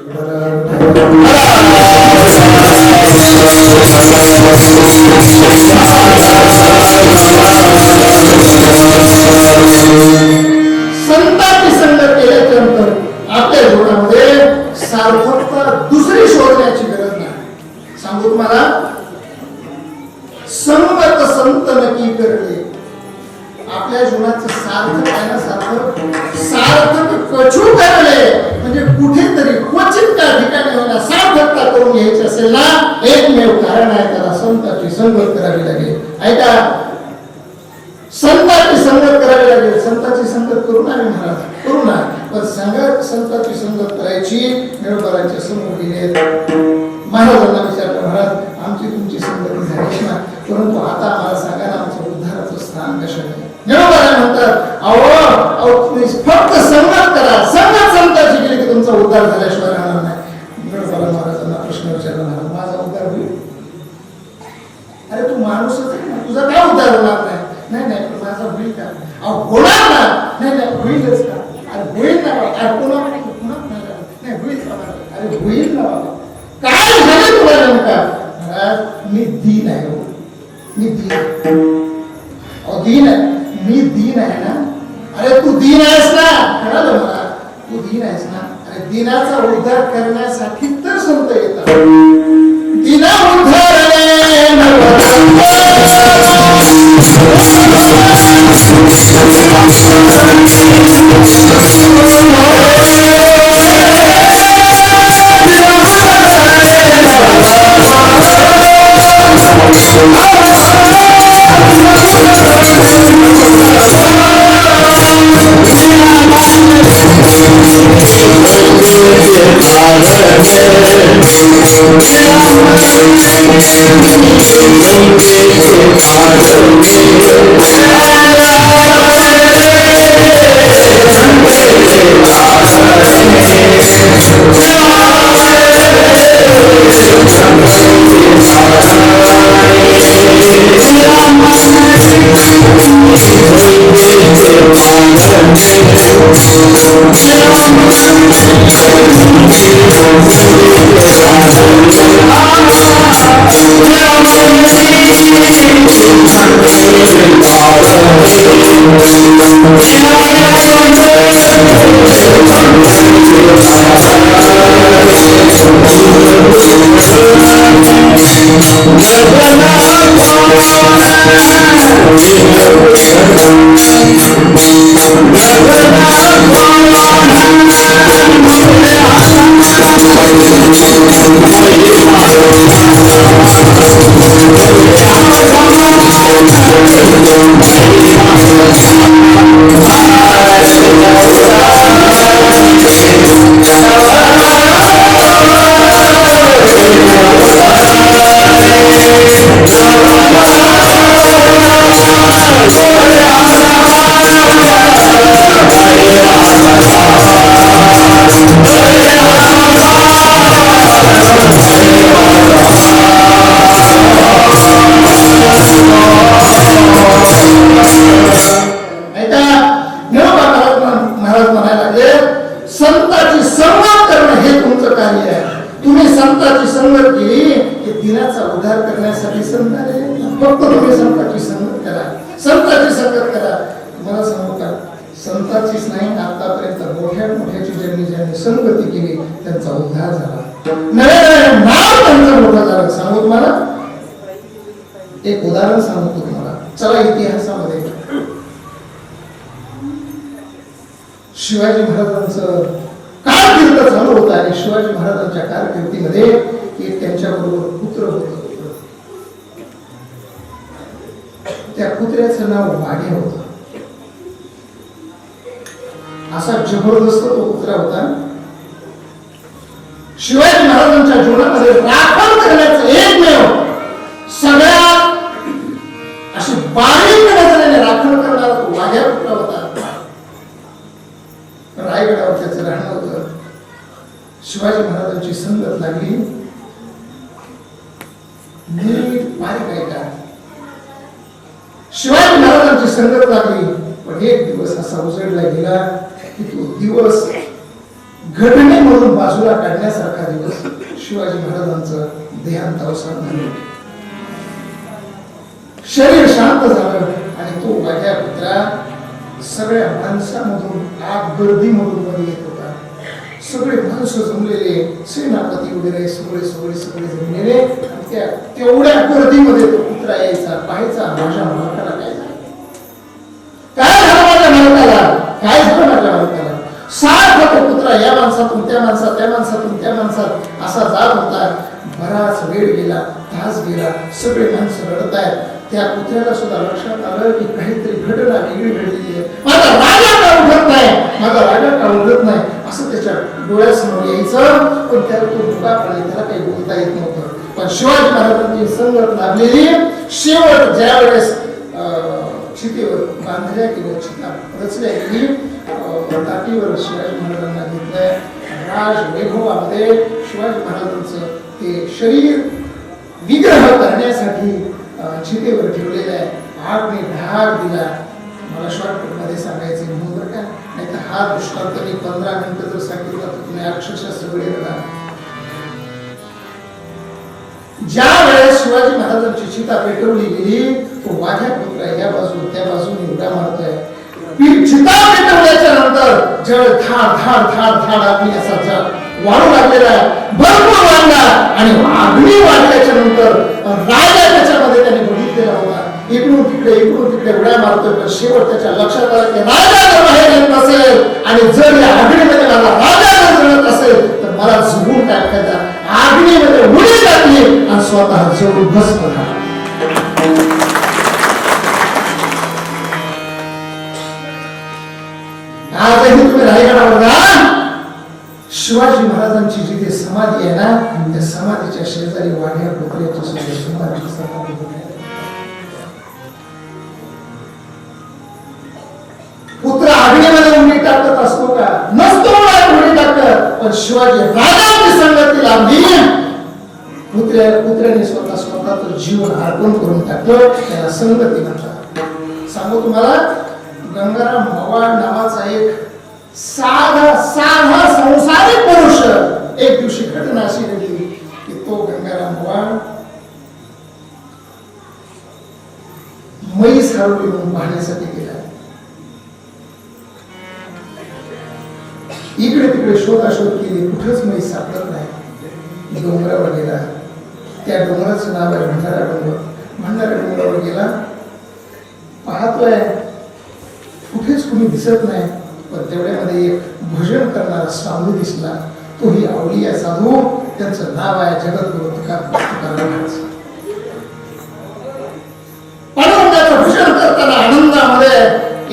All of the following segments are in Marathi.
संतांची संगत केल्यानंतर आपल्या जीवनामध्ये सार्थकता दुसरी शोधण्याची गरज नाही. सांगू तुम्हाला, संगत संत नक्की करले. आपल्या जीवनाचं सार्थक आहे ना, सार्थक कछू करले म्हणजे कुठेतरी क्वचित त्या ठिकाणी होणार सार्थकता करून घ्यायची असेल ना, एकमेव कारण आहे त्याला संतांची संगत करावी लागेल. ऐका, संतांची संगत करावी लागेल. संतांची संगत करू ना महाराज, करू ना, पण संतांची संगत करायची मिळवकरांच्या समोर गेले. महाराजांना विचारलं, महाराज आमची तुमची संगती झालीच ना, परंतु आता आम्हाला सांगा ना आमचं उद्धाराचं स्थान कशाने. मिळवकरा म्हणतात, अहो तुम्ही फक्त संगत करा, संगत संतांची केली की तुमचा उद्धार झाल्याशिवाय राहणार नाही. मिळवकरा महाराजांना प्रश्न विचारला, महाराज माझा उद्धार होईल? अरे तू माणूसच आहे ना, तुझा काय उद्धार होणार नाही? नाही माझा होईल का? होणार ना? नाही होईलच का? अरे होईल ना, अरे पुन्हा नाही होईल का? अरे होईल ना बाबा. काय झालं तुला नेमका? महाराज मी दीन आहे हो, मी दीन आहे, मी दीन आहे ना. अरे तू दीन आहेस ना, कळालं मला, तू दीन आहेस ना. अरे दिनाचा उद्धार करण्यासाठी तर संत येतात. दिना उद्धारणे संगती केली त्यांचा उद्धार झाला. नव्या नाव त्यांचा मोठा झाला. सांगू तुम्हाला एक उदाहरण सांगतो तुम्हाला. चला इतिहासामध्ये शिवाजी महाराजांचं कारकीर्द चालू होता आणि शिवाजी महाराजांच्या कारकिर्दीमध्ये एक त्यांच्या बरोबर पुत्र होत. त्या पुत्र्याचं नाव वाघे होतं. असा जबरदस्त तो पुत्र होता. शिवाजी महाराजांच्या जीवनामध्ये राखण करण्याचं एकमेव सगळ्यात अशी बारीक नजरेने राखण करणारा तो वाघ्या पुत्र होता. रायगडावर त्याचं राहणं होतं. शिवाजी महाराजांची संगत लागली. नीट बारीक ऐका. शिवाजी महाराजांची संगत लागली. पण एक दिवस असा उजळला गेला की तो दिवस घटनेमधून बाजूला काढण्यासारखा दिवस शिवाजी महाराजांचं देहांत अवसान झालं. शरीर शांत झालं आणि तो वाघ्या कुत्रा सगळ्या माणसामधून आग गर्दीमधून मध्ये येत होता. सगळे माणसं जमलेले, सेनापती वगैरे सगळे सगळे सगळे जमलेले, त्या तेवढ्या गर्दीमध्ये तो कुत्रा यायचा, पाहायचा माझ्या मालकाला काय झालं, काय झालं माझ्या मालकाला, काय झालं माझ्या मालकाला. सारखा तो कुत्रा या माणसातून त्या माणसात, त्या माणसातून त्या माणसात असा जात होता. बराच वेळ गेला, तास गेला, सगळे माणसं रडत आहेत. त्या कुत्र्याला सुद्धा लक्षात आलं की काहीतरी घटना वेगळी घडलेली आहे. माझा राजा का उठत नाही, माझा राजा का उठत नाही असं त्याच्या डोळ्यासमोर यायचं. पण त्याला तो मुकापणे, त्याला काही बोलता येत नव्हतं. पण शिवाजी महाराजांची संगत लागलेली. शेवट ज्या वेळेस चितेवर बांधल्या गेल्या, चिता रचल्या गेली, ताटीवर शिवाजी महाराजांना घेतलंय. राज वैभवामध्ये शिवाजी महाराजांचं ते शरीर विग्रह करण्यासाठी चितेवर ठेवलेलं आहे. आगने धाक दिला. मला शॉर्टकटमध्ये सांगायचं म्हणून बरं का, नाही तर हा दृष्टांत मी 15 मिनिटं जर सांगितलं तर तुम्ही अक्षरशः सगळे रडा. ज्या वेळेस शिवाजी महाराजांची चिता पेटवली गेली, तो वाघ्या कुत्रा या बाजू त्या बाजूने उड्या मारतोय. चिता पेटवल्याच्या नंतर जळ थाड थाड थाड थाड अग्नी असा वाढू लागलेला आहे, भरपूर वाढला. आणि अग्नी वाढल्याच्या नंतर राजा त्याच्यामध्ये त्याने बघितलेला होता. इकडून तिकडे उड्या मारतोय. पण शेवट त्याच्या लक्षात आलं की राजा जर बाहेर येत नसेल आणि जर या अग्नीमध्ये माझा राजा जर जळत असेल तर मला झुकून टाकायचा. अग्नीमध्ये उडी टाकली आणि स्वतः जळून भस्म झाला. आजही तुम्ही रायगडावर जा, शिवाजी महाराजांची जिथे समाधी आहे ना, त्या समाधीच्या शेजारी वाघ्या कुत्र्याची समाधी कुत्रा अग्नीमध्ये उडी टाकत असतो का? नसतो उडी टाकत. पण शिवाजी राजांची संगती लाभली. कुत्र्याने स्वतःचं जीवन अर्पण करून टाकलं. त्याला संगती म्हणतात. सांगू तुम्हाला, गंगाराम मवाळ नावाचा एक साधा संसारिक पुरुष, एक दिवशी घटना अशी घडली की तो गंगाराम मवाळ म्हैस हरवली म्हणून पाहण्यासाठी गेला. इकडे तिकडे शोधाशोध केली, कुठेच म्हैस सापडत नाही. डोंगरावर गेला. त्या डोंगराचं नाव आहे भंडारा डोंगर. भंडारा डोंगरावर गेला, पाहतोय कुठेच कुणी दिसत नाही. पण तेवढ्यामध्ये एक भजन करणारा साधू दिसला. तो ही अवलिया साधू, त्यांचं नाव आहे जगद्गुरु तुकाराम महाराज. पांडुरंगाचं भजन करताना आनंदामध्ये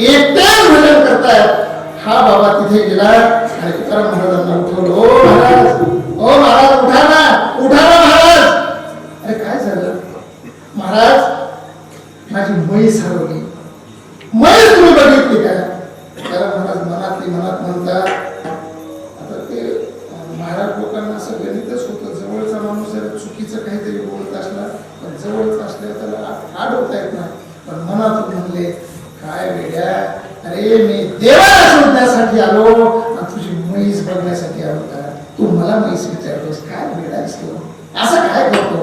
एकटेच भजन करतायत. हा बाबा तिथे गेला आणि तुकाराम महाराजांना उठवलं. ओ महाराज, ओ महाराज, उठा ना, उठा ना महाराज. अरे काय झालं महाराज? माझी म्हैस हरवली. म्हैस तुम्ही बघितली का? महाराज मनातली मनात म्हणतात. आता ते महाराज लोकांना असं गणितच होतं, जवळचा माणूस जर चुकीचं काहीतरी बोलत असला पण जवळच असल्यावर त्याला आठवता येत नाही. पण मनातून म्हणले, काय वेड्या, अरे मी देवाला शोधण्यासाठी आलो आणि तुझी म्हैस बघण्यासाठी आलो का? तू मला म्हैस विचारतोस, काय वेडा असतो, असं काय करतो?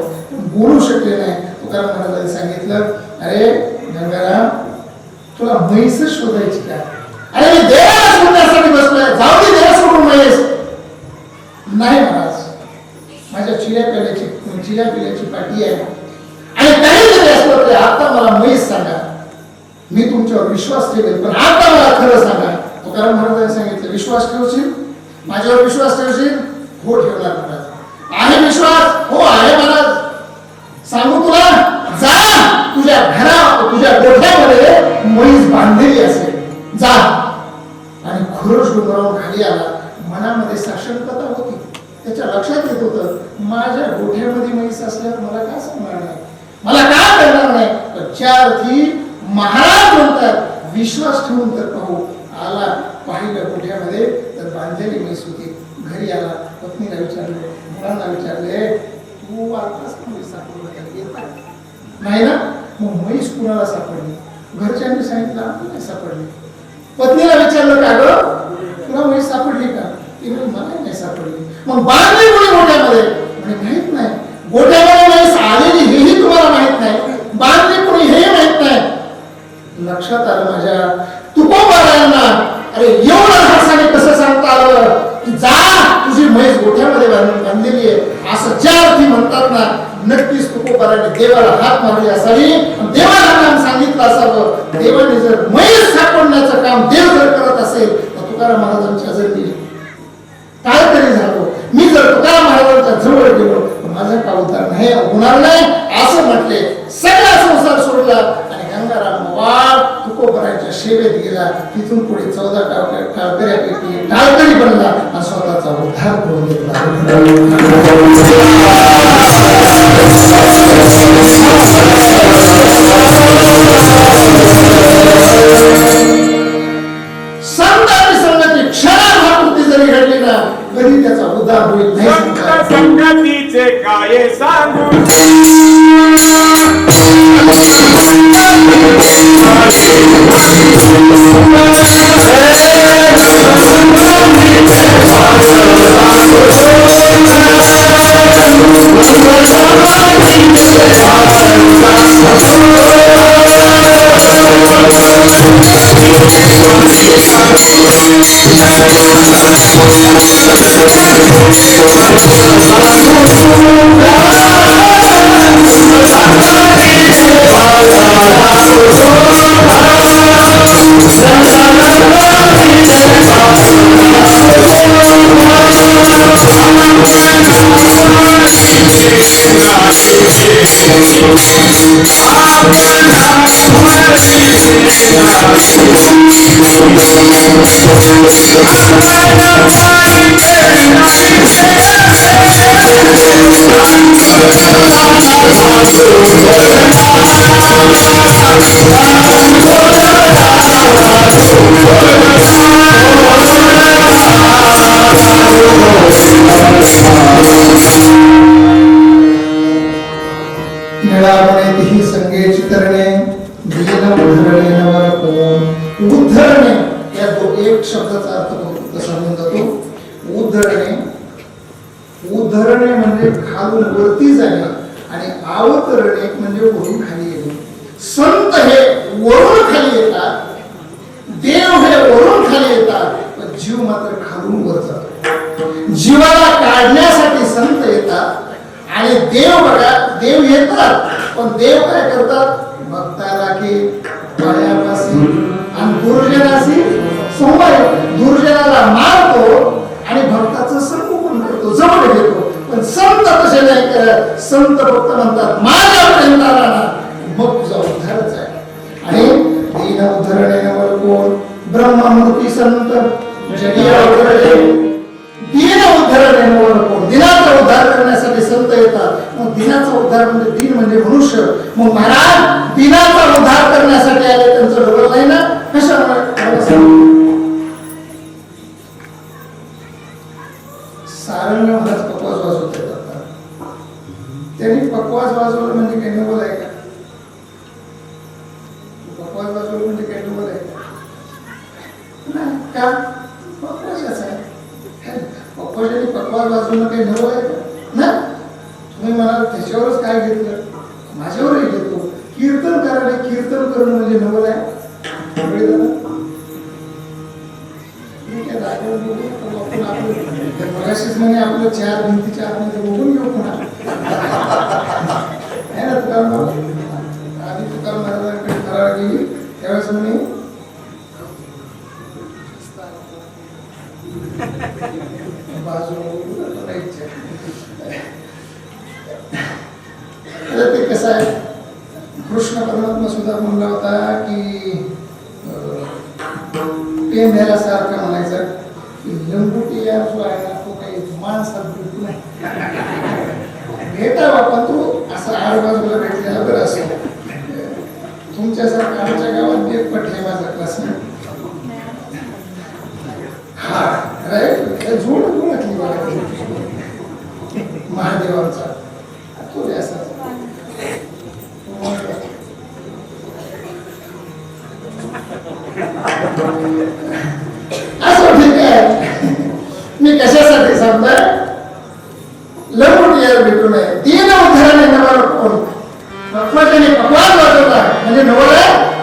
बोलू शकले नाही. तुकाराम महाराजांनी सांगितलं, अरे गंगाराम, तुला म्हैसच शोधायची का? अरे मी देवाला शोधण्यासाठी बसलोय, जाऊ दे देवा सोडून म्हैस. नाही महाराज, माझ्या चिऱ्या पिल्याची पाठी आहे आणि काहीतरी असलं तरी आता मला म्हैस सांगा, मी तुमच्यावर विश्वास ठेवेल. पण आता मला खरं सांगा. तुकाराम महाराजांनी सांगितलं, विश्वास ठेवशील माझ्यावर? विश्वास ठेवशील? हो ठेवणार महाराज. आहे विश्वास? हो आहे महाराज. सांगू तुला, जा तुझ्या तुझ्या गोठ्यामध्ये म्हैस बांधलेली असेल, जा. आणि खुरच डोंगरावर खाली आला. मनामध्ये साशंकता होती. त्याच्या लक्षात येत होतं, माझ्या गोठ्यामध्ये म्हैस असल्यावर मला का सांगणार नाही, मला का करणार नाही. पण चारथी महाराज म्हणतात, विश्वास ठेवून तर पाहू. आला, पाहिलं गोठ्यामध्ये तर बांधलेली म्हैस होती. घरी आला, पत्नीला विचारले, मुलांना विचारले, तू आताच म्हैस सापडलं नाही ना? मग म्हैस कुणाला सापडली? घरच्यांनी सांगितलं, आम्हाला नाही सापडली. पत्नीला विचारलं, का गं तुला म्हैस सापडली का? ती म्हणजे अरे एवढं हसाने कसं सांगता आलं की जा तुझी म्हैस गोठ्यामध्ये बांधलेली आहे असं ज्या अर्थी म्हणतात ना, नक्कीच तुकोबाराने देवाला हात मारली असावी, देवाला काम सांगितलं असावं. देवाने जर म्हैस सापडण्याचं काम देव जर करत असेल तर तुकाराम महाराजांच्या जर मी काय तरी झालो, मी जर तुकाराम महाराजांच्या जवळ गेलो माझा का उद्धार नाही होणार नाही असं म्हटले. सगळा संसार सोडला आणि गंगाराम वाघ तुकोबाराच्या सेवेत गेला. तिथून पुढे 14 टाळकऱ्यापैकी टाळकरी बनला आणि स्वतःचा उद्धार करून घेतला. संतांची संगती क्षणाभापूर्ती जरी घडली ना कधी त्याचा उद्धार होईल नाही. संगतीचे काय सांगू ही संगे चित्रणे दीन उद्धरणे नवर कोण. उद्धरणे या एक शब्दाचा अर्थ कसा होऊन जातो. उद्धरणे उद्धरणे म्हणजे खालून वरती जाणे आणि अवतरणे म्हणजे वरून खाली येणे. संत हे वरून खाली येतात, देव हे वरून खाली येतात, पण जीव मात्र खालून वर जातो. जीवाला काढण्यासाठी संत येतात आणि देव बघा देव येतात पण देव काय करतात, भक्ताला की पायापाशी आणि दुर्जनाशी संवाद, दुर्जनाला मारतो आणि भक्ताचं संगोपन करतो, जवळ घेतो. पण संत तसे नाही करत. संत फक्त म्हणतात माझ्यापर्यंत आला ना मग तुझा उद्धारच आहे. आणि दीन उद्धरणे नवर कोण. ब्रह्ममूर्ती संत जगिया उद्धरणे दीन उद्धरणे नवर कोण. दिनाचा उद्धार करण्यासाठी संत येतात. मग दिनाचा उद्धार म्हणजे दीन म्हणजे मनुष्य. मग महाराज दिनाचा उद्धार करण्यासाठी आले, त्यांचं डोळं नाही ना कशामुळे. सारंग महाराज पकवास वाजवत येतात. त्यांनी पकवास वाजवलं म्हणजे काही नवल आहे का. पकवास वाजवलं म्हणजे काही नवल आहे का. पकवास आहे पकवासाने पकवास वाजवणं काही नवल आहे का ना. तुम्ही म्हणाल त्याच्यावरच काय घेतलं, माझ्यावरही घेतो. कीर्तन करायला कीर्तन करणं म्हणजे नवल आहे. मगाशीच म्हणे आपलं 4 भिंतीच्या आतमध्ये बघून घेऊ पुन्हा आहे ना. तुकाराम आधी तुकाराम महाराजांकडे फराळ गेली त्यावेळेस म्हणे बाजू ते कसं आहे. कृष्ण परमात्मा सुद्धा म्हणला होता की प्रेम ह्याला सारखा म्हणायचा लंगोटी या जो आहे ना तो काही माणसात बिलकुल नाही. भेटा बापा तू असं आडबाजूला भेटलेला बरं असं. तुमच्यासारखं आमच्या गावात एक पट आहे माझा क्लास हा राईट जोड ओळखली महादेवांचा तो असा असं ठीक आहे. मी कशासाठी सांगतोय लंगोटी यार भेटू नये. दीन उद्धरणे नवर कोण. पकवासाने पकवास वाजवला म्हणजे नवल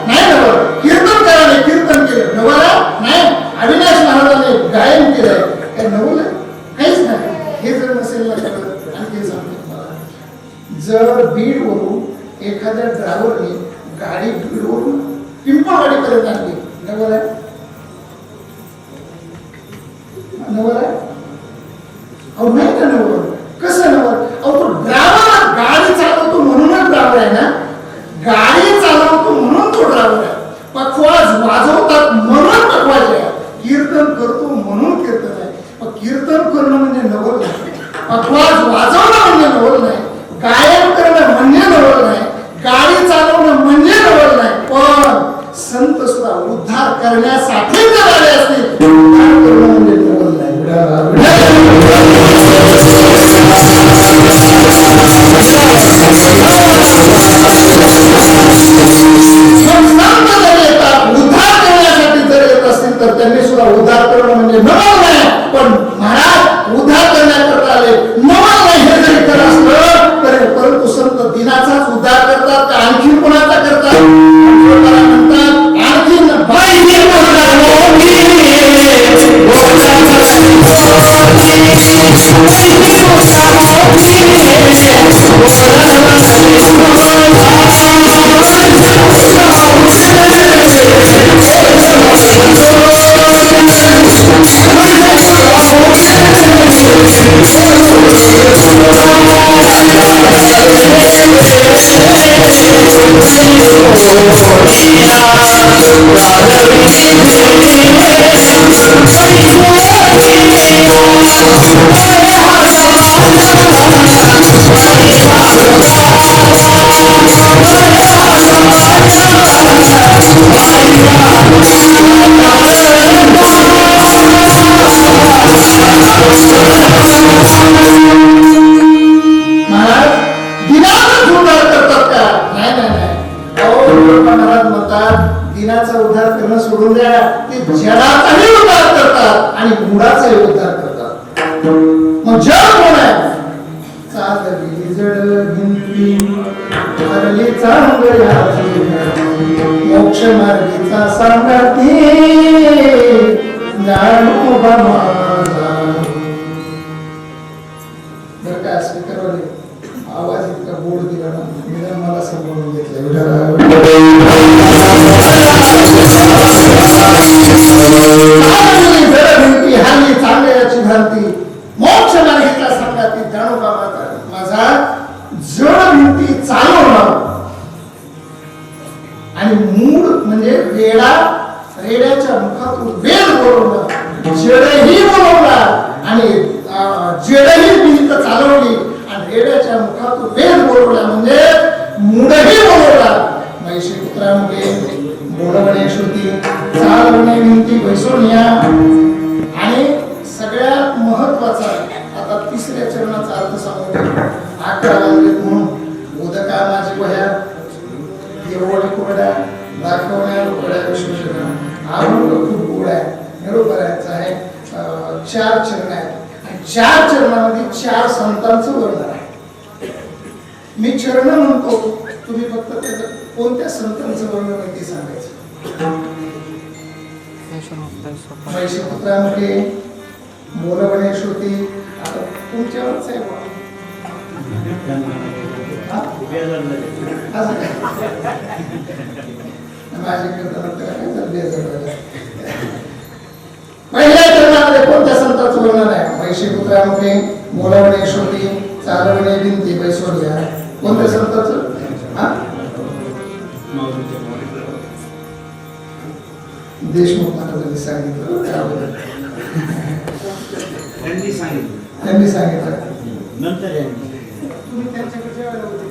नाही. नवल कीर्तन कराने कीर्तन केलं नवल नाही. पखवाज वाजवणं म्हणजे नवल नाही, गायन करणं म्हणजे नवल नाही, गाडी चालवणं म्हणजे नवल नाही, पण संत सुद्धा उद्धार करण्यासाठी जर आले असतील उद्धार करणं म्हणजे नवल नाही. उद्धार करण्यासाठी जर येत असतील तर त्यांनी सुद्धा उद्धार करणं म्हणजे नवल नाही, पण महाराज उद्धार करण्याकरता आले नवल नाही हे जरी करत असलं तरी परंतु संत दिनाचाच उद्धार करतात का आणखी कोणाचा करतात म्हणतात आणखीन दिनाचा उद्धार करणं सोडून द्या, ते जगाचाही उद्धार करतात आणि मुळाचाही उद्धार करतात. मग जग कोण आहे? चालली जड हिंदी हरली चांगल्याची मोक्ष मार्गीचा सांगती ज्ञानोबा माझा. बरं का स्पीकरवाले आवाज इतका गोड दिला ना, मी मला समजून घेतलं. हानी चांगल्याची भ्रांती मोक्ष मार्गीचा सांगती ज्ञानोबा माझा. जड भिंती चालवणं आणि मूळ म्हणजे रेड्याच्या मुखातून वेद बोलवणं, जडही बोलवला आणि जडही भिंत चालवली आणि रेड्याच्या मुखातून वेद बोलवला म्हणजे मूळही बोलवला. मैशी पुत्रामुळे बोलवणे श्रुती चालवणे भिंती बैसोनिया. आणि सगळ्यात महत्वाचा आता तिसऱ्या चरणाचा अर्थ सांगतो. 11 वाजलेत म्हणून उदका माझी वह्या देवळी कोरड्या दाखवण्या लोकड्या विश्वशना. हा खूप गोड आहे, निरोपरायचा आहे. 4 चरण आहेत आणि 4 चरणामध्ये 4 संतांचं वर्णन आहे. मी चरण म्हणतो, तुम्ही फक्त त्याचं कोणत्या संतांचं वर्णन आहे ते सांगायचं. मैशीपुत्रामध्ये बोलवणे श्रुती. आता तुमच्यावरच आहे पहिल्या चरणामध्ये कोणत्या संतांचं वर्णन आहे? मैशीपुत्रामध्ये बोलवणे श्रुती चालवणे भिंती बैसोनिया. कोणत्या संतांचं? देशमुख महाराजांनी सांगितलं त्याबद्दल त्यांनी सांगितलं नंतर तुम्ही त्यांच्याकडे जेवायला होते.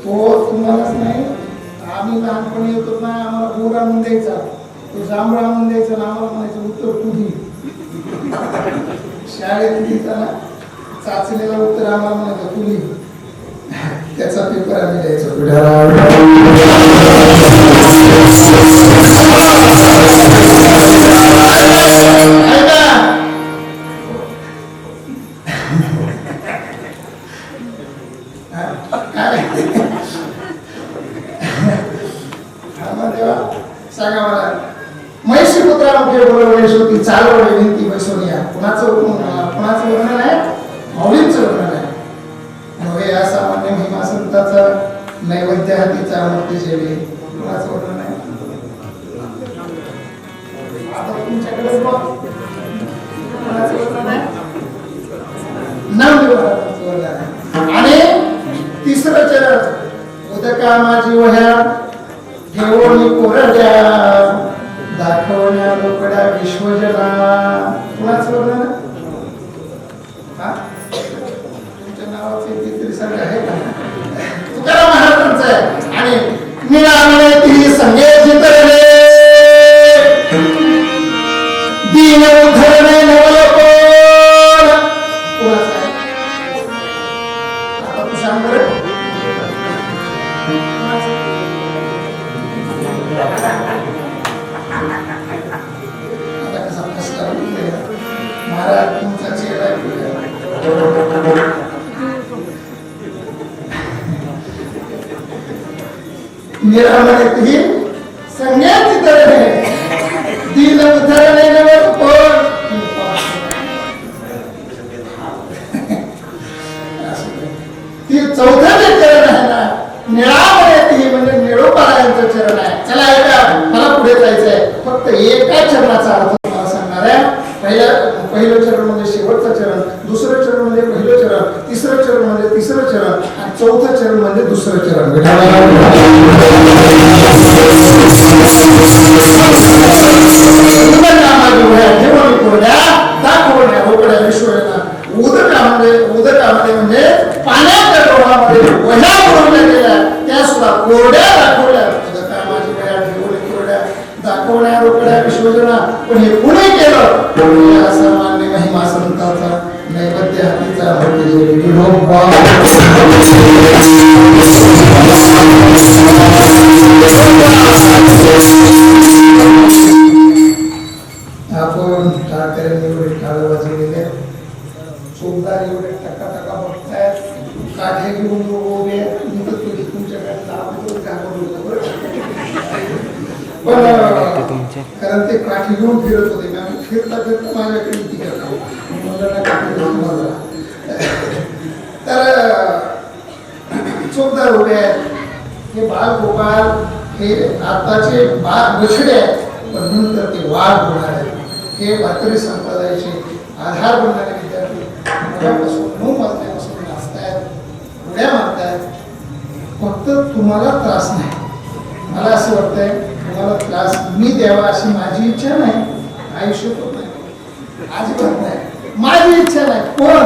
तो तुम्हालाच नाही, आम्ही लहानपणी येतो ना, आम्हाला बोर आणून द्यायचा, तो जांभूळ आणून द्यायचा ना, आम्हाला म्हणायचं उत्तर कुठी. शाळेत लिहिताना चाचणीला उत्तर आम्हाला म्हणायचं कुली. त्याचा पेपर आम्ही द्यायचो. सांगा मला. मैशीपुत्रामध्ये बोलवणे श्रुती चालवणे भिंती बैसोनिया. कुणाचं वर्णन आहे? माऊलींचं वर्णन आहे. नव्हे असामान्य महिमा संताचा नैवेद्य हातीचा मूर्ती जेवे. कुणाचं वर्णन आहे? आता तुमच्याकडेच बघ. कुणाचं वर्णन आहे? नामदेव महाराजांचं वर्णन आहे. आणि तिसरं चरण उदका माझी वह्या घेऊन कोरड्या दाखवण्या लोकड्या विश्वजना. कुणाचं वर्णन हा तुमच्या नावाचे कितीतरी संघ आहे का? तुकाराम महाराजांचं आहे. आणि निरामणे ती संगे चितरणे दीन उद्धरणे नवलकोण. कुणाचं आहे आता तू सांग बरं. आता कसा फसला महाराज तुमचा चेहरा निरामणे ती संज्ञाची तरणे दीन उद्धरणे नवलकोण. ती चौथ्याचे चरण आहे ना. निळामध्ये ती म्हणजे निळोपारायणचं चरण आहे. चला ऐका मला पुढे जायचंय. फक्त एका चरणाचा अर्थ तुम्हाला सांगणार आहे. पहिलं चरण म्हणजे शेवटचं चरण, दुसरं चरण म्हणजे पहिलं चरण, तिसरं चरण म्हणजे तिसरं चरण आणि चौथं चरण म्हणजे दुसरं चरण. उदकामध्ये म्हणजे पाण्याच्या डोहामध्ये वह्या बुडवल्या गेल्या त्या सुद्धा कोरड्या दाखवल्या. उदकामाची वह्या ठेवून कोरड्या दाखवण्या रोकड्या विश्वजना. पण हे पुणे केलं सर्वांनी महिमा संतांचा नैवेद्य हातीचा आपण ठाकरेंनी एवढे टाळ वाजवलेले, चोपदार एवढे टका टका बघतायत, काठे घेऊन उभे तुमच्याकडे पण कारण ते काठी घेऊन फिरत होते. फिरता फिरता माझ्याकडे ती तर चोपदार उभे आहेत. हे बाल गोपाल हे आताचे बछडे आहेत, पण नंतर ते वाघ होणार आहेत. हे वारकरी संप्रदायाचे आधार बनणारे विद्यार्थी मनापासून 9 वाजल्यापासून नाचतायत, उड्या मारतायत. फक्त तुम्हाला त्रास नाही. मला असं वाटतंय तुम्हाला त्रास मी द्यावा अशी माझी इच्छा नाही. आयुष्यात होत नाही, अजिबात नाही, माझी इच्छा नाही. पण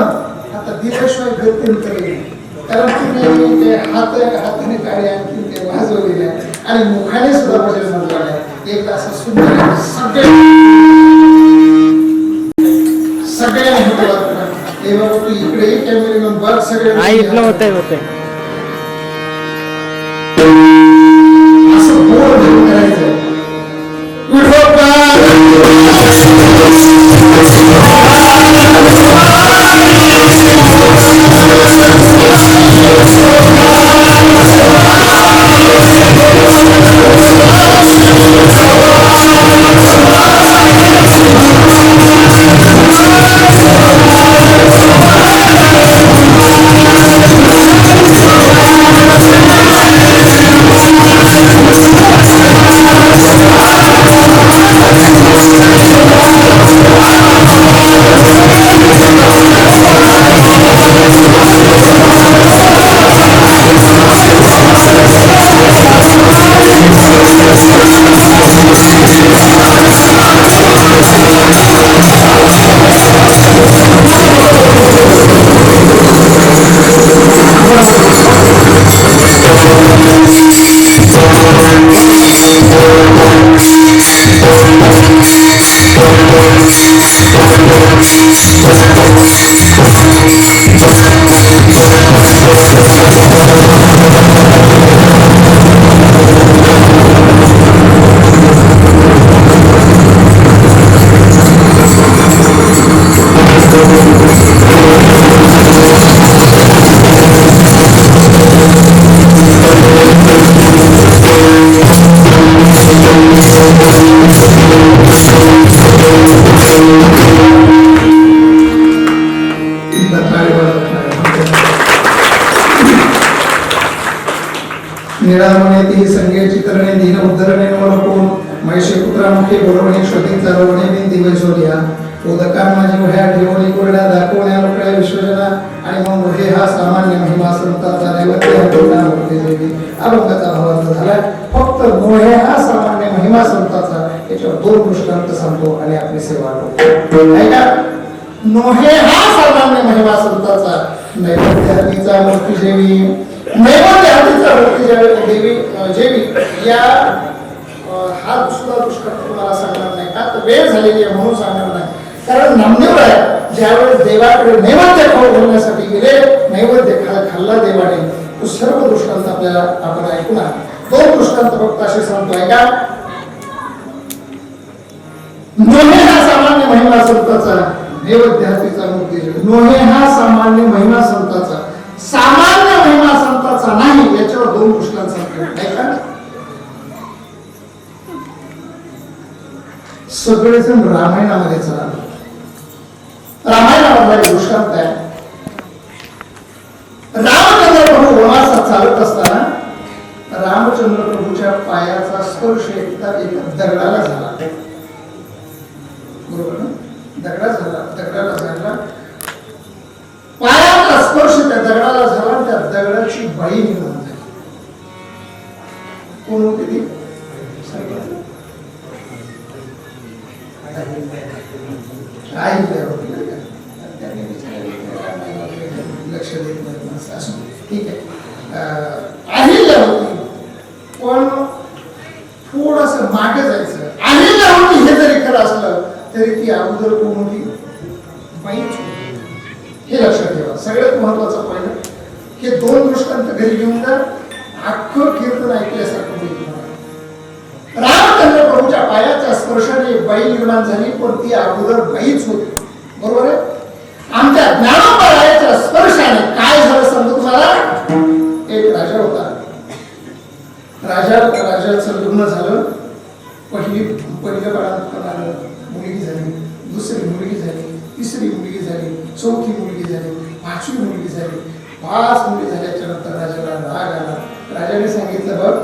आता दिल्याशिवाय गत्यंतर येईल. कारण तुम्ही ते हाताने गाडी आणखी ते वाजवलेले आहे आणि मुखाने सुद्धा भजन म्हणलं आहे. एकदा असं सुंदर सगळ्यांनी तेव्हा तू इकडे कॅमेरे बघ सगळ्यांना होते असं बोल करायचं. निरामणे ती संगेची तरणे दीन उद्धरणे नवलकोण महिषी पुत्रा मुखे बोलवणे श्रुती चालवणे बिंदी वैसोलिया उदकांना जेवढ्या ठेवणी कोरड्या दाखवण्या मोकळ्या विश्वजना आणि मग हे हा सामान्य महिमा संतांचा नैवेद्य मूर्ती देवी अभंगाचा भावार्थ झाला. फक्त मोहे हा सामान्य महिमा संतांचा याच्यावर 2 दृष्टांत सांगतो आणि आपली सेवा करतो. ऐका, नोहे हा सामान्य महिमा संतांचा नैवेद्य हत्तीचा मूर्ती देवी नैवेद्य हत्तीचा मूर्ती देवी जेवी या हा दुसरा दृष्टांत तुम्हाला सांगणार नाही का तर वेळ झालेली आहे म्हणून सांगणार नाही. कारण नामदेव आहे ज्यावेळेस देवाकडे नैवेद्य खाऊ घालण्यासाठी गेले नैवेद्य खाल्ला देवाने तो सर्व दृष्टांत आपल्याला आपण ऐकून आहे. 2 दृष्टांत फक्त असे सांगतो ऐका. नोहे हा सामान्य महिमा संतांचा नैवेद्य हत्तीचा मूर्ती नोहे हा सामान्य महिमा संतांचा सामान्य महिमा संतांचा नाही याच्यावर 2 दृष्टांत सांगतो ऐका. सगळेजण रामायणामध्ये चला. रामायणामधला एक दृष्टांत आहे. रामचंद्र प्रभू वनवासात चालत असताना रामचंद्र प्रभूच्या पायाचा स्पर्श एकदा एका दगडाला झाला. बरोबर ना? दगडाला झाला पायाचा स्पर्श त्या दगडाला झाला. त्या दगडाची बळी निर्माण झाली. कोण होती ती? लक्ष देत नाही असं ठीक आहे. अहिल्या होती पण थोडस मागे जायचं. अहिल्या होती हे जरी खरं असलं तरी ती अगोदर कोण होती? बाईच होती. हे लक्षात ठेवा. सगळ्यात महत्वाचं पहिलं हे 2 दृष्टांत घरी घेऊन जा. अख्खं कीर्तन ऐकल्यासारखं होईल. रामचंद्र प्रभूच्या पायाच्या स्पर्शाने बाई निर्माण झाली पण ती अगोदर बाईच होती. बरोबर आहे. आमच्या ज्ञानोबाच्या स्पर्शाने काय झालं सांगतो तुम्हाला. एक राजा होता. राजाचं लग्न झालं. पहिलं बाळांपणाला मुलगी झाली, दुसरी मुलगी झाली, तिसरी मुलगी झाली, चौथी मुलगी झाली, 5वी मुलगी झाली. 5 मुली झाल्याच्या नंतर राजाला राग आला. राजाने सांगितलं बघ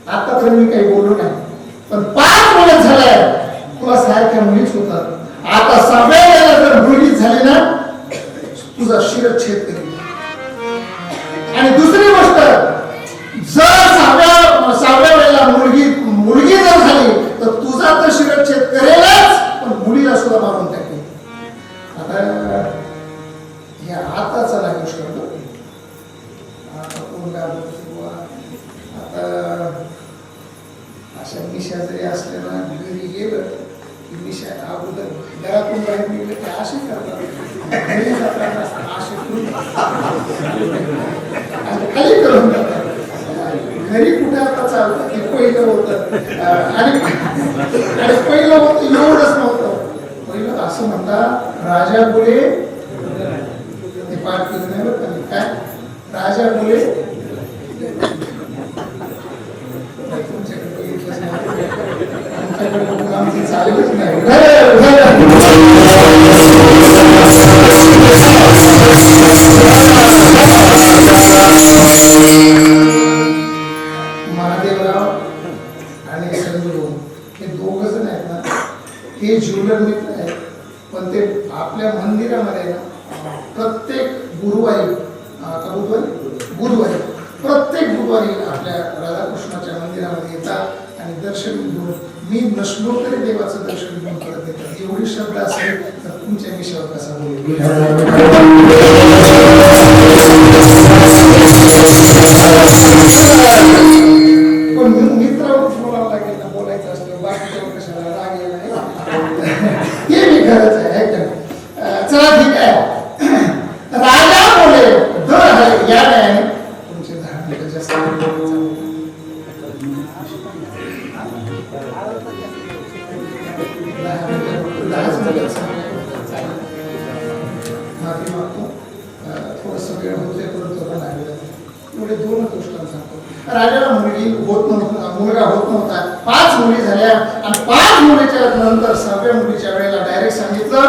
आता तर मी काही बोललो नाही पण 5 मुलं झाल्या तुला सारख्या मुलीच होतात. आता 6व्या वेळेला जर मुलगी झाली ना तुझा शिरच्छेद करेल. आणि दुसरी गोष्ट जर 6व्या वेळेला मुलगी जर झाली तर तुझा तर शिरच्छेद करेलच पण मुलीला सुद्धा मारून टाकेल. आता या आताचा नाही गोष्ट आता कोण काय आता अशा मिशा जरी असल्या ना घरी गेलं की मिशा अगोदर घरातून बाहेर निघलं की असे करतात घरी जाताना असे खाली करून जातात. घरी कुठे आता चालतं ते पहिलं होतं आणि पहिलं होतं एवढंच नव्हतं. पहिलं असं म्हणतात राजा बोले ते पाठ केलं नाही बरं काय राजा बोले चालूच नाही. महादेवराव आणि संजू हे 2 जण आहेत ना हे जीवलग मित्र आहेत पण ते आपल्या मंदिरामध्ये ना प्रत्येक गुरुवारी प्रत्येक गुरुवारी आपल्या राधाकृष्णाच्या मंदिरामध्ये येतात आणि दर्शन घेऊन मी नसलो तरी देवाचं दर्शन घेऊन करत येतात. एवढी शब्द असेल तर तुमच्या विषयावर कसा बोलू. पण मित्रावर बोलावं लागेल ना बोलायचं असतं बाकीच्यावर कशाला राग येणार हे मी खरंच आहे. चला ठीक आहे. राजा बोले दर आहे या नाही तुमचे 10 मिनिटं जास्त माफी मागतो. थोडस वेळ होते परंतु एवढे 2 दृष्टांत सांगतो. राजाला मुलगा होत नव्हता. 5 मुली झाल्या आणि 5 मुलीच्या नंतर 6व्या मुलीच्या वेळेला डायरेक्ट सांगितलं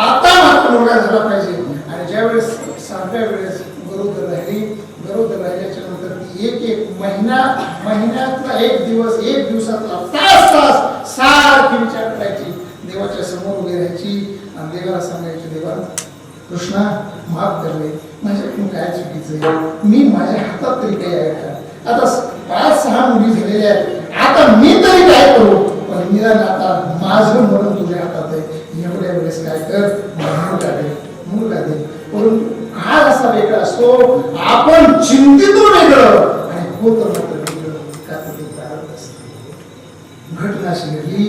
आता मात्र मुलगा झाला पाहिजे. आणि ज्यावेळेस 7व्या वेळेस गरोदर राहिली गरोदर राहिल्याच्या नंतर ती एक महिन्यातला एक दिवसातला तास सारखी विचार करायची, देवाच्या समोर उभी राहायची आणि देवाला सांगायची, देवा कृष्णा माफ करले, माझ्याकडून काय चुकीचं आहे, मी माझ्या हातात तरी काही आहे का, आता 5-6 मुली झालेल्या आहेत, आता मी तरी काय करू, पण निदान आता माझं मरण तुझ्या हातात आहे, एवढ्या वेळेस काय कर, मुलगा दे. परंतु काळ असा वेगळा असतो, आपण चिंतितो वेगळं आणि होतं मात्र वेगळं, का ते प्रारंभ असतं. घटना अशी घडली,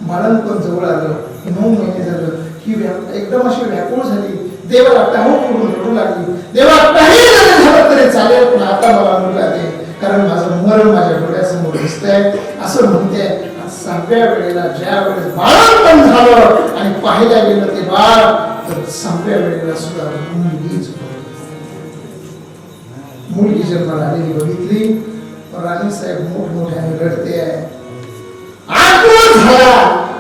बाळंतपण जवळ आलं, 9 महिने झालं ही एकदम अशी व्याकुळ झाली, देवाला टाहूक करून रडू लागली, देवा काही जरी झालं तरी चालेल, पण आता मला मुलगा दे, कारण माझं मरण माझ्या डोळ्यासमोर दिसतंय असं म्हणते. 6व्या वेळेला ज्या वेळेस बाळंतपण झालं आणि पाहायला गेलं ते बाळ, तर 6व्या वेळेला सुद्धा मुलगीच मुलगी जन्माला आलेली बघितली, राणी साहेब मोठमोठ्याने रडते आहे, आक्रोश झाला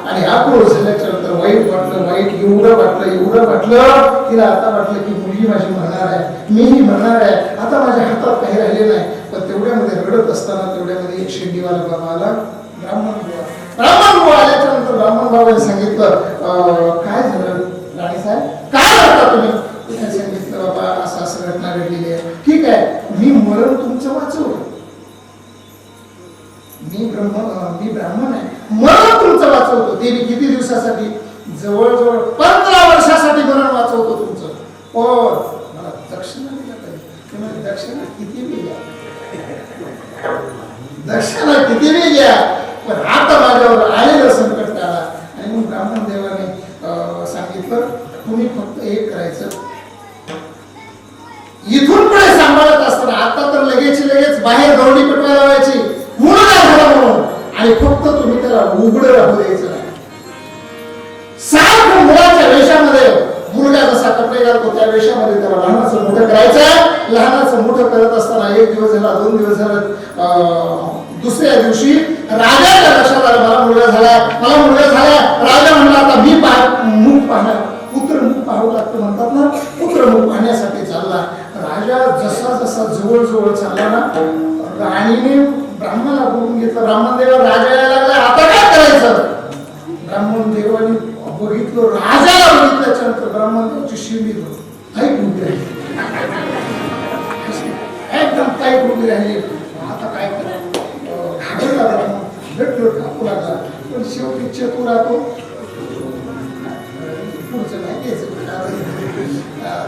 आणि आक्रोश झाल्याच्या नंतर वाईट एवढं वाटलं तिला, आता वाटलं की मुलगी माझी मरणार आहे, मीही मरणार आहे, आता माझ्या हातात काही राहिले नाही. पण तेवढ्यामध्ये रडत असताना तेवढ्यामध्ये एक शेंडीवाला बाबा आला, ब्राह्मण बुवा आल्याच्या नंतर ब्राह्मण बाबाने सांगितलं, काय झालं राणी साहेब, काय करता तुम्ही? त्याने सांगितलं, बाबा असं घटना घडलेली आहे. ठीक आहे, मी मरण तुमचं वाचवलं, मी ब्राह्मण आहे, मरण तुमचं वाचवतो, ते मी किती दिवसासाठी, जवळजवळ 15 वर्षासाठी मरण वाचवतो तुमचं, पण मला दक्षिणा दिला पाहिजे. दक्षिणा किती बी घ्या, दक्षिणा किती बी घ्या, पण आता माझ्यावर आलेलं संकट काढा. आणि मग ब्राह्मण देवाने सांगितलं, तुम्ही फक्त एक करायचं, इथून पुढे सांभाळत असताना आता तर लगेच बाहेर दौडी पेटवायला लावायची, मुलगा झाला म्हणून, आणि फक्त तुम्ही त्याला उघडं राहू द्यायचं नाही. सारखं मुलाच्या वेशामध्ये, मुलगा जसा कपडे घालतो त्या वेशामध्ये त्याला लहानाचं मोठं करायचं. लहानाचं मोठं करत असताना 1 दिवस झाला, 2 दिवस झाला, दुसऱ्या दिवशी राजाच्या लक्षात आलं, मला मुलगा झाला. राजा म्हणला, आता मी मुख पाहणार, पुत्र मुख पाहावं लागतं म्हणतात ना, पुत्र मुख पाहण्यासाठी चालला. राजा जसा जवळ चालला ना, राणीने ब्राह्मणाला बोलून घेतलं, ब्राह्मण देवा राजा यायला लागला, आता काय करायचं? ब्राह्मण देवाने बघितलं, राजाला बघितल्याच्या नंतर ब्राह्मण देवाची शिंडी टाईट उभी राहिली, एकदम टाईट उभी राहिली. आता काय करायचं? घाबरला ब्राह्मण, भेटलं कापू लागला, पण शेवटी चतुर राहतो, पुढचं नाही घ्यायचं.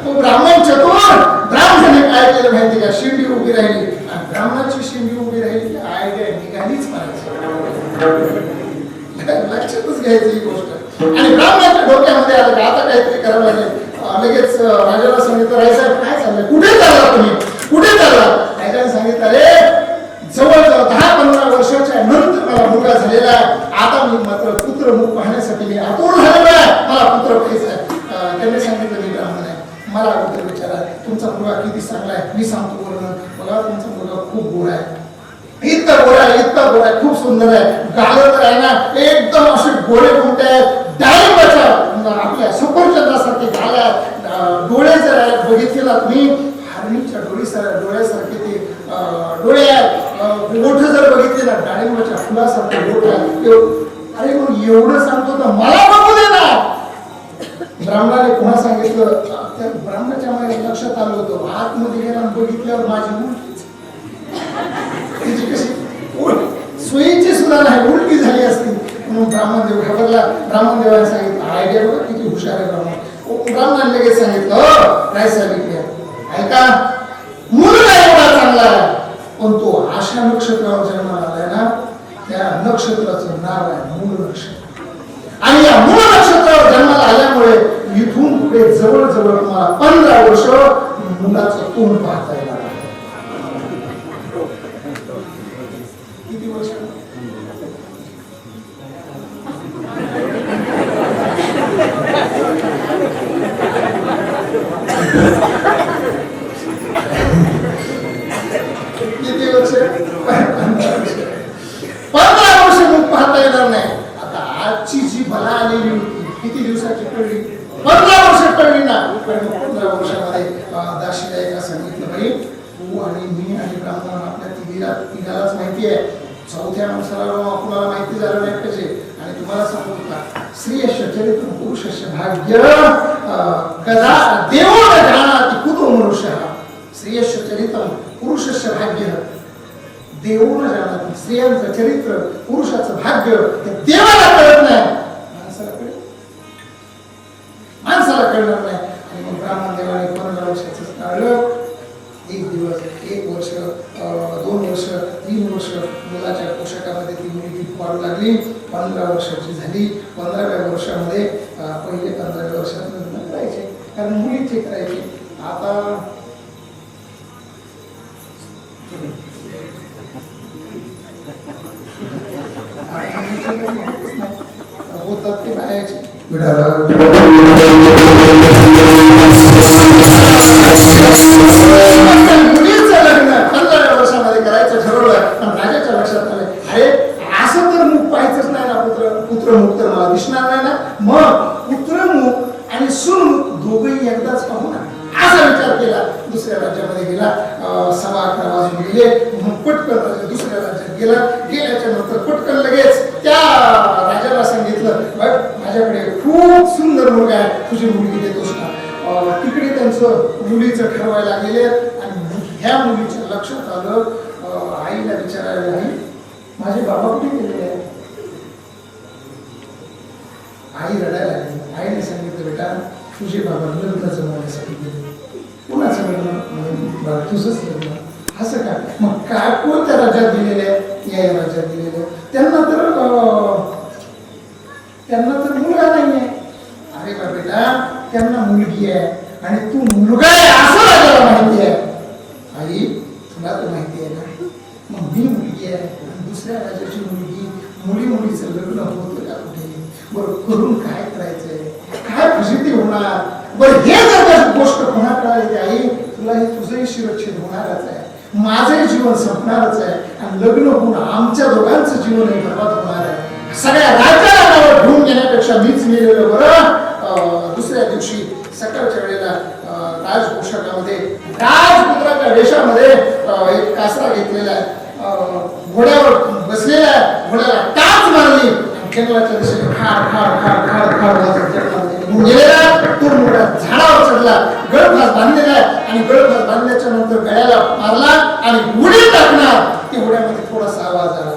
तो ब्राह्मण चतुर, ब्राह्मणाने काय केलं माहिती का? शिंडी उभी राहिली, आणि ब्राह्मणाची शिंडी उभी राहिली, आयडिया निघालीच पाहिजे, लक्षातच घ्यायची ही गोष्ट. आणि ब्राह्मणाच्या डोक्यामध्ये आलं की आता काहीतरी करावं लागेल. लगेच राजाला सांगितलं, रायसाहेब काय चाललंय, कुठे चालला तुम्ही, कुठे चालला? राजाने सांगितलं, अरे जवळजवळ 10-15 वर्षाच्या नंतर मला मुलगा झालेला आहे, आता मी मात्र पुत्र मुख पाहण्यासाठी मी आतुर झालेलो आहे, मला पुत्र पाहिजे आहे. त्यांनी सांगितलं, मी ब्राह्मण आहे, मला अगोदर विचारा तुमचा मुलगा किती चांगला आहे. मी सांगतो वर्णन, बघा तुमचा मुलगा खूप गोरा आहे, इतका गोरा आहे, खूप सुंदर आहे, गालं तर आहे ना एकदम असे गोरे कोणते आहेत, डाळिंबाच्या आपल्या सफरचंदासारखे गाल, डोळे जर आहेत बघितलेला तुम्ही, हरणीच्या डोळ्यासारखे ते डोळे आहेत, ओठ जर बघितले ना डाळिंबाच्या फुलासारखे ओठ आहेत. अरे मग एवढं सांगतो तर मला बघू दे ना. ब्राह्मणाने पुन्हा सांगितलं, त्या ब्राह्मणाच्या माझ्या लक्षात आलं होतं, आतमध्ये गेला बघितल्यावर माझी सोयीची सुद्धा नाही, उलटी झाली असती. म्हणून ब्राह्मणदेव घाबरला. ब्राह्मणदेवाने सांगितलं, आयडिया बघा किती हुशार आहे ब्राह्मण. ब्राह्मणाने लगेच सांगितलं, काय सांगितलं, ऐका, मुलगा एवढा चांगला आहे, पण तो आशा नक्षत्रावर जन्माला आलाय ना, त्या नक्षत्राचं नाव आहे मूळ नक्षत्र. आणि या मूळ नक्षत्रावर जन्माला आल्यामुळे इथून पुढे जवळजवळ तुम्हाला 15 वर्ष मुलाचं तोंड पाहता येणार. किती वर्ष? किती वर्ष? 15 वर्ष मुख पाहता येणार नाही. आता आजची जी बला आलेली होती, किती दिवसाची टळली? 15 वर्ष टळली ना. 15 वर्षामध्ये दाशीला एका सांगितलं, बाई तू घरी मी आणि ब्राह्मण आपल्या तिघालाच माहिती आहे. चौथ्या माणसाला कुणाला माहिती झालं नाही पाहिजे. आणि तुम्हाला सांगू का, स्त्रियश्च चरित्रं पुरुषस्य भाग्य कदा देवो न जानाति कुतो मनुष्यः. स्त्रियश्च चरित्रं पुरुषस्य भाग्य देवो न जानाति. स्त्रियांचं चरित्र पुरुषाचं भाग्य हे देवाला कळत नाही, माणसाला कळणार नाही. आणि मग ब्राह्मण देवाने 15 वर्षाचं काढलं. एक दिवस, 1 वर्ष, 2 वर्ष, 3 वर्ष मुलाच्या पोषकामध्ये ती मुलगी वाढू लागली. 15 वर्षाची झाली. 15व्या वर्षामध्ये पहिले 15व्या वर्षात लग्न करायचे, कारण मुलीचे करायचे. आता होतात ते बायाचे मुलीचं लग्न 15व्या वर्षामध्ये करायचं ठरवलं. पण राजाच्या लक्षात आलं, अरे असं तर मुख पाहायचंच नाही ना, पुत्रमुख तर मला दिसणार नाही ना. मग पुत्रमुख आणि सुनमुख दोघंही एकदाच पाहू ना, असा विचार केला. दुसऱ्या राज्यामध्ये गेला. 11:15 वाजून गेले. पटकन दुसऱ्या राज्यात गेला. गेल्याच्या नंतर पटकन लगेच त्या राजाला सांगितलं, माझ्याकडे खूप सुंदर मुलगा आहे, तुझी मुलगी देतोस का. तिकडे त्यांचं मुलीचं ठरवायला गेले. आणि ह्या मुलीच्या लक्षात आलं, आईला विचारायला, आई माझे बाबा कुठे गेलेले आहे. आई रडायला लागली. आईने सांगितलं, बेटा तुझे बाबा लग्न जमवण्यासाठी गेले. कुणाचं लग्न. तुझंच लग्न. असं का. मग काय कोणत्या राज्यात दिलेले आहे. या राज्यात दिलेले. त्यांना तर मुलगा नाही आहे. अरे बा बेटा त्यांना मुलगी आहे आणि तू मुलगा आहे असं राजाला माहिती आहे. आई तुला तर माहिती आहे ना. मग मी मुलगी आहे आणि दुसऱ्या राजाची मुलीचं लग्न होतं का कुठे. बरं करून काय करायचंय, काय फजिती होणार. बरं हे जर गोष्ट पुन्हा कळाली की आई तुला हे तुझंही शिरच्छेद होणारच आहे, माझंही जीवन संपणारच आहे आणि लग्न होऊन आमच्या दोघांचं जीवन हे बरबाद होणार आहे. सगळ्या राज्याला नावं घेऊन घेण्यापेक्षा मीच गेलेलं बरं. दुसऱ्या दिवशी सकाळच्या वेळेला राजपोषाखामध्ये राजपुत्राच्या वेशामध्ये एक कासरा घेतलेला आहे, घोड्यावर बसलेला आहे. घोड्याला टाच मारली आणि जंगलाच्या दिशेने खाड खाड खाड खाड खाड वाजत जंगलामध्ये निघून गेलेला. तो मुलगा झाडावर चढला, गळफास बांधलेला आहे आणि गळफास बांधल्याच्या नंतर गळ्याला मारला आणि उडी टाकणार. ती उड्यामध्ये थोडासा आवाज आला.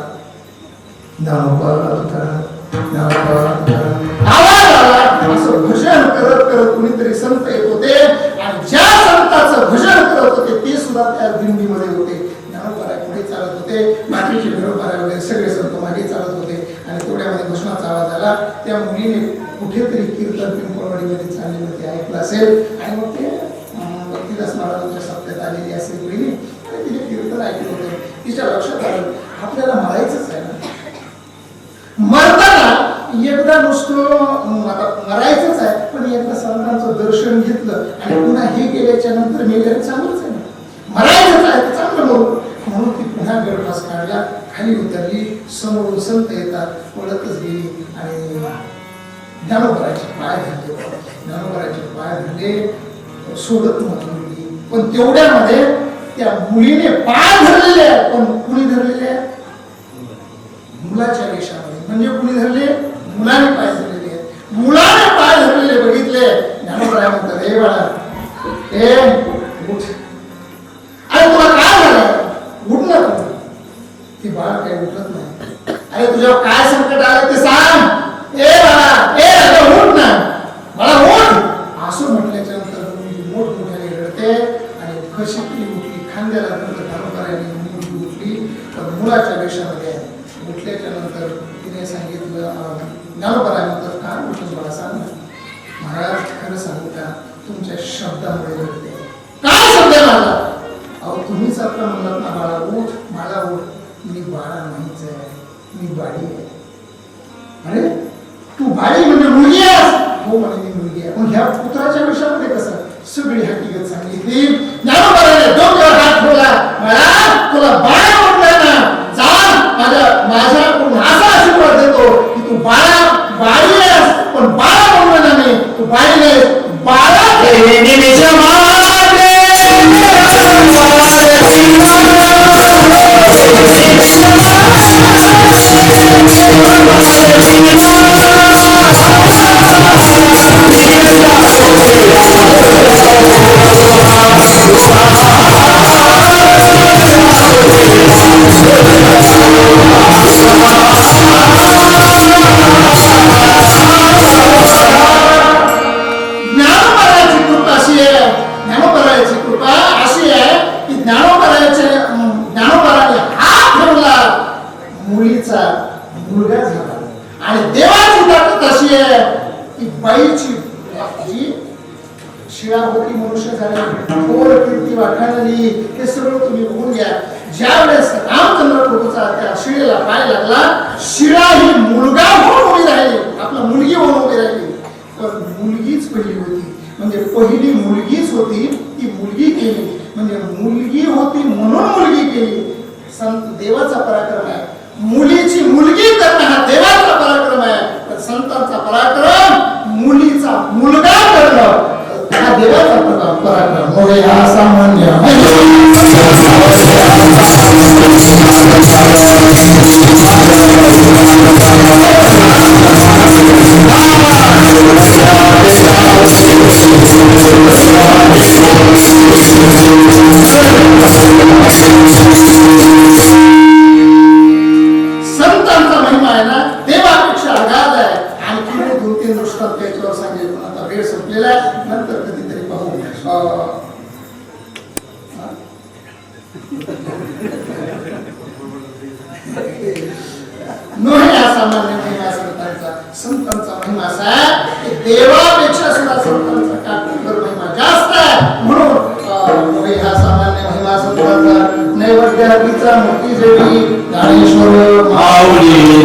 आवाज आला. असं भजन करत करत कुणीतरी संत येत होते आणि ज्या संतांचं भजन करत होते ते सुद्धा त्या दिंडीमध्ये होते. ज्ञानोबा पुढे चालत होते, बाकीचे विरोबा वगैरे सगळे संत मागे चालत होते. आणि तेवढ्यामध्ये भजनाचा आवाज आला. त्या मुलीने कुठेतरी कीर्तन पिंपळवाडीमध्ये चाललेलं ते ऐकलं असेल आणि मग ते भक्तिदास महाराजांच्या सप्त्यात आलेली असेल मुलीने आणि तिने कीर्तन ऐकलं होतं. तिच्या लक्षात आलं आपल्याला मरायचंच आहे ना. मरताना एकदा नुसतं मरायचंच आहे, पण एकदा संतांचं दर्शन घेतलं आणि पुन्हा हे गेल्याच्या नंतर मेल्याचं चांगलंच आहे ना. मरायचंच आहे तर चांगलं मरू. म्हणून ती पुन्हा गळफास काढला, खाली उतरली. समोरून संत येतात, पळतच गेली आणि ज्ञानोबराचे पाय धरले. ज्ञानोबराचे पाय धरले, सोडत नव्हती मुलगी. पण तेवढ्यामध्ये त्या मुलीने पाय धरलेले आहे. पण कुणी धरलेले आहे. मुलाच्या वेशामध्ये. म्हणजे कुणी धरले. मुलाने पाय धरलेले आहेत. मुलाने पाय धरलेले बघितले. ज्ञानोबराय म्हणतात, हे बाळा हे उठ. अरे तुला काय झालं, उठलं तू. ती बाळा काही उठत नाही. अरे तुझ्यावर काय संकट आलं ते सांग. ए बाळा ए उठ ना बाळा उठ. असं म्हटल्याच्या नंतर मुलगी मोठमोठ्याने रडते आणि कशी ती उठली. खांद्याला ज्ञानोबरायने मुलगी उठली, पण मुलाच्या वेशामध्ये उठल्याच्या नंतर तिने सांगितलं, ज्ञानोबराय म्हणतात काय उठलं मला सांग ना. महाराज खरं सांगू का तुमच्या शब्दामुळे घडते. काय शब्द माझा. अहो तुम्हीच आता म्हणलात ना बाळा उठ, बाळा उठ. मी बाळा नाहीच आहे, मी बाडी आहे. अरे तू बाडी म्हणजे मुलगी आहेस. हो म्हणे मी मुलगी आहे. पण ह्या पुत्राच्या विषयामध्ये कसं. सगळी हकीकत सांगितली. ज्ञानोबरायने डोक्यावर हात ठेवला. बाळा तुला बाळा म्हटलंय ना, जा माझ्याकडून असा आशीर्वाद देतो की तू बाळा बाळी आहेस, पण बाळा म्हणून नाही, तू बाळी नाहीस, बाळा. बाईची जी शिळा होती मनुष्य झाली थोर कीर्ती वाखाणली हे सगळं तुम्ही बघून घ्या. ज्या वेळेस रामचंद्र प्रभूचा त्या शिळेला पाय लागला, शिळा ही मुलगा म्हणून उभी राहिली, आपला मुलगी म्हणून उभी राहिली. पण मुलगीच पहिली होती, म्हणजे पहिली मुलगीच होती, ती मुलगी केली, म्हणजे मुलगी होती म्हणून मुलगी केली. संत देवाचा पराक्रम आहे. मुलीची मुलगी करणं हा देवाचा पराक्रम आहे. तर संतांचा पराक्रम मुलीचा मुलगा करणं हा देवाचा पराक्रम होय. हा सामान्य संतांचा महिमा आहे ना देवापेक्षा अगाध आहे. आणखी 2-3 दृष्टांत त्याच्यावर सांगेल, पण आता वेळ संपलेला आहे, नंतर कधीतरी पाहू. नोहे हा सामान्य महिमा संतांचा. संतांचा महिमा असा आहे की देवापेक्षा सुद्धा संतांचा काटकर महिमा जास्त आहे. म्हणून नोहे हा सामान्य महिमा संतांचा. नैवेद्य हळदीचा मोठी देवी ज्ञानेश्वर माऊली.